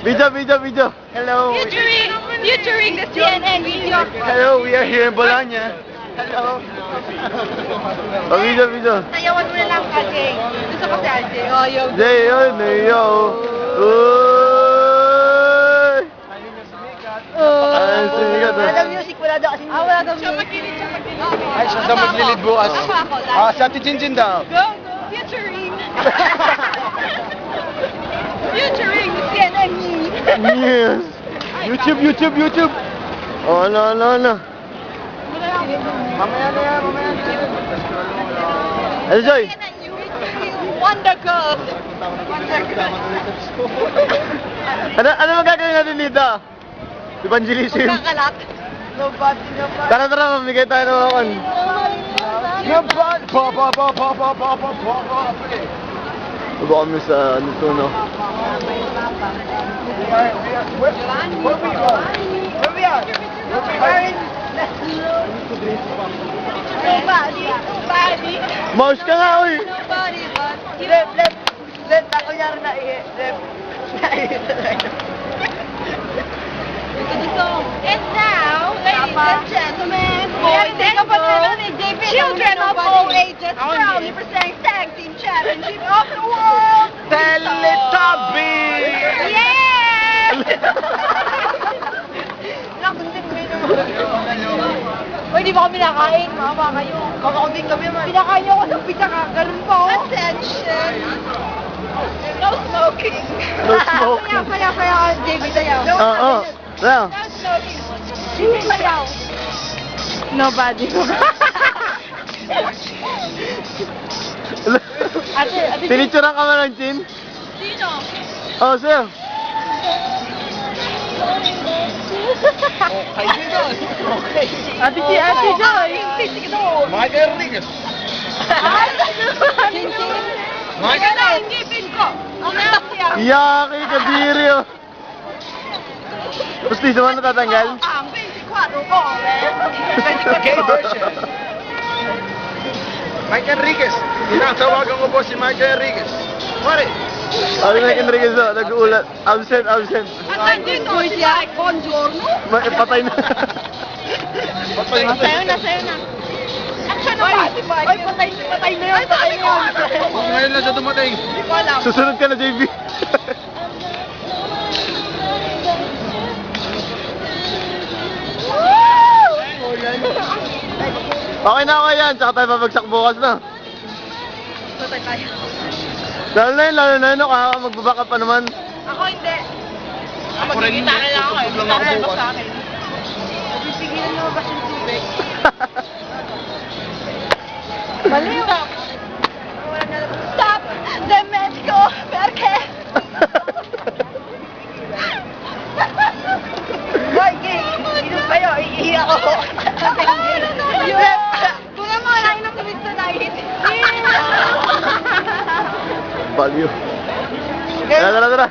Video. Hello. Featuring the CNN video. Hello, we are here in Bologna. Hello. Oh, video. Sayawan mo na lang, Jay. Gusto ko si Jay. Oh, yo. Jay, Ay, sumikat, Wala daw music, wala daw kasi music. Wala daw music. Siya magkilid. Ay, siya daw maglilid bukas. Si Ate Jinjin daw. Go. Featuring. Featuring the CNN news. Yes. YouTube. Oh, ano. Mamaya na yan. Ano, Joy? Wonder Girls. Ano magagawin natin dito? Evangelism. Kakalat. Tara, mamigay tayo ng wakon. Baba kami sa ano to, no? Where we are? Nobody. Mouse ka nga, uy! Nobody but you. Left, ako nyari na left. And now, ladies and gentlemen, boys and girls, children of all ages, proudly presenting Tag Team Championship of the World, Teletubbies! Yeah! Nakundin mo yun. Uy, di ba kami nakain? Mama kayo. Kakaunting kami man. Pinakain niyo ako ng pizza ganun pa ako. Attention! No smoking! No smoking. Kaya, JB, tayaw. Oo. Tayo. No smoking. JB, tayaw. Nobody. Ate, Pinicturean ka man ng chin? sino? Oh, sir. Ate Joy. Michael Enriquez. Maganda ang ngipin ko. Yaki, kadiri, oh. Gusto naman natatanggal? Ang 24 oras. Gay version. Michael Enriquez. Tinatawagan ko po si Michael Enriquez. Pare. Sabi na Enriquez, oh, nag-uulat. Absent. Ang dito siya, buongiorno. Patay na. Sayo na. Action na ba? Ay, patay na yun. Ngayon lang siya dumating. Hindi ko alam. Susunod ka na, JB. Okay na ako yan, tsaka tayo babagsak bukas na. Patay tayo. Lalo na yun, magbabaka pa naman. Ako hindi. Ako rin hindi. Tutulog lang ako bukas. Pipigilan mo ba yung tubig? Baliw! Stop! Demetrio! Perché? Hoy, gay! Inom kayo! Iihi ako! Tuna mo! Nainom kami tonight! Baliw. Tara.